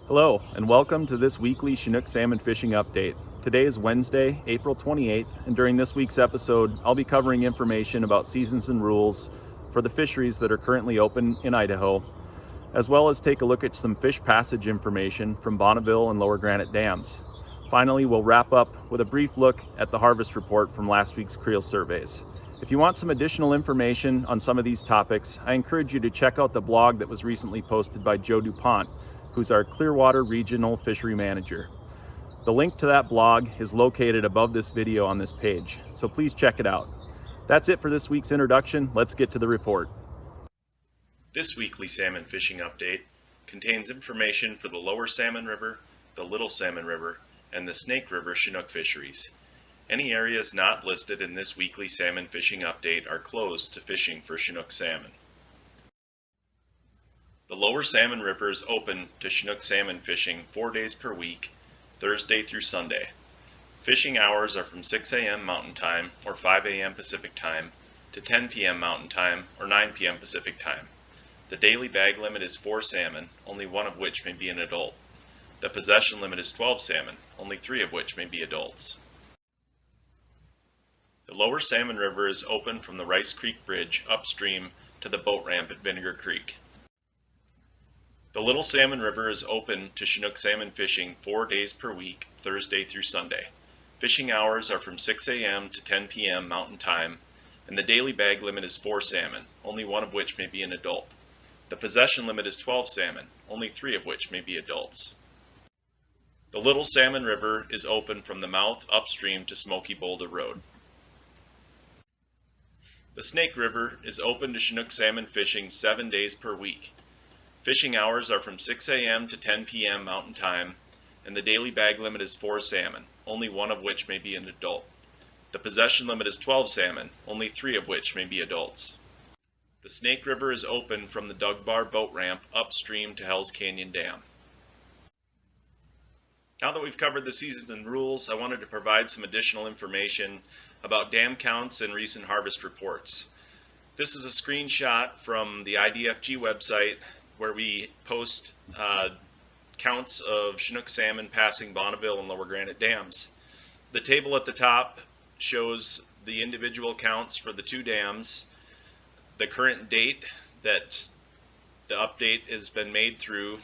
Hello, and welcome to this weekly Chinook salmon fishing update. Today is Wednesday, April 28th, and during this week's episode, I'll be covering information about seasons and rules for the fisheries that are currently open in Idaho, as well as take a look at some fish passage information from Bonneville and Lower Granite dams. Finally, we'll wrap up with a brief look at the harvest report from last week's creel surveys. If you want some additional information on some of these topics, I encourage you to check out the blog that was recently posted by Joe DuPont, who's our Clearwater Regional Fishery Manager. The link to that blog is located above this video on this page, so please check it out. That's it for this week's introduction. Let's get to the report. This weekly salmon fishing update contains information for the Lower Salmon River, the Little Salmon River, and the Snake River Chinook fisheries. Any areas not listed in this weekly salmon fishing update are closed to fishing for Chinook salmon. The Lower Salmon River is open to Chinook salmon fishing 4 days per week, Thursday through Sunday. Fishing hours are from 6 a.m. Mountain Time or 5 a.m. Pacific Time to 10 p.m. Mountain Time or 9 p.m. Pacific Time. The daily bag limit is 4 salmon, only one of which may be an adult. The possession limit is 12 salmon, only 3 of which may be adults. The Lower Salmon River is open from the Rice Creek Bridge upstream to the boat ramp at Vinegar Creek. The Little Salmon River is open to Chinook salmon fishing 4 days per week, Thursday through Sunday. Fishing hours are from 6 a.m. to 10 p.m. Mountain Time, and the daily bag limit is 4 salmon, only one of which may be an adult. The possession limit is 12 salmon, only 3 of which may be adults. The Little Salmon River is open from the mouth upstream to Smoky Boulder Road. The Snake River is open to Chinook salmon fishing 7 days per week. Fishing hours are from 6 a.m. to 10 p.m. Mountain Time, and the daily bag limit is 4 salmon, only one of which may be an adult. The possession limit is 12 salmon, only 3 of which may be adults. The Snake River is open from the Dug Bar boat ramp upstream to Hells Canyon Dam. Now that we've covered the seasons and rules, I wanted to provide some additional information about dam counts and recent harvest reports. This is a screenshot from the IDFG website where we post counts of Chinook salmon passing Bonneville and Lower Granite dams. The table at the top shows the individual counts for the 2 dams, the current date that the update has been made through,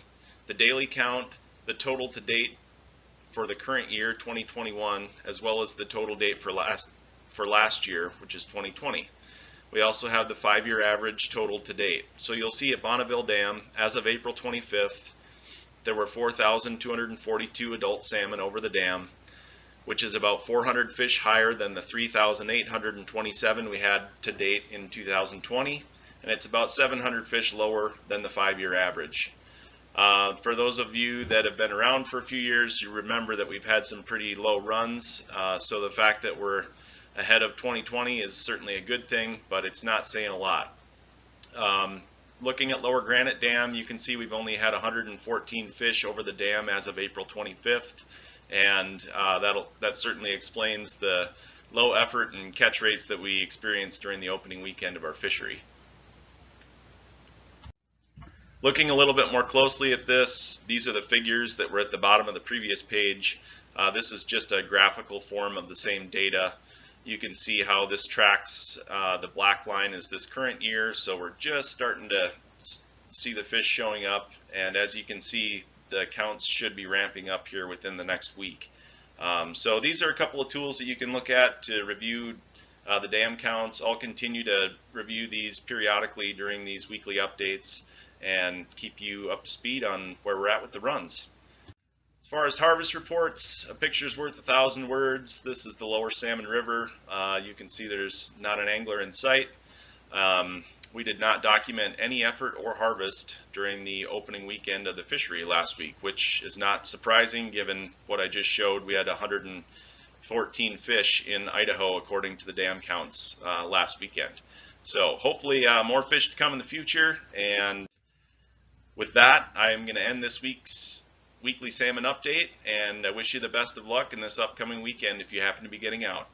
the daily count, the total to date for the current year 2021, as well as the total date for last year, which is 2020. We also have the 5-year average total to date. So you'll see at Bonneville Dam, as of April 25th, there were 4,242 adult salmon over the dam, which is about 400 fish higher than the 3,827 we had to date in 2020, and it's about 700 fish lower than the 5-year average. For those of you that have been around for a few years, you remember that we've had some pretty low runs, so the fact that we're ahead of 2020 is certainly a good thing, but it's not saying a lot. Looking at Lower Granite Dam, you can see we've only had 114 fish over the dam as of April 25th, and that certainly explains the low effort and catch rates that we experienced during the opening weekend of our fishery. Looking a little bit more closely at this, these are the figures that were at the bottom of the previous page. This is just a graphical form of the same data. You can see how this tracks. The black line is this current year, so we're just starting to see the fish showing up, and as you can see, the counts should be ramping up here within the next week. So these are a couple of tools that you can look at to review the dam counts. I'll continue to review these periodically during these weekly updates and keep you up to speed on where we're at with the runs. As far as harvest reports, a picture's worth 1,000 words. This is the Lower Salmon River. You can see there's not an angler in sight. We did not document any effort or harvest during the opening weekend of the fishery last week, which is not surprising given what I just showed. We had 114 fish in Idaho according to the dam counts last weekend. So hopefully more fish to come in the future, and with that, I'm going to end this week's weekly salmon update, and I wish you the best of luck in this upcoming weekend if you happen to be getting out.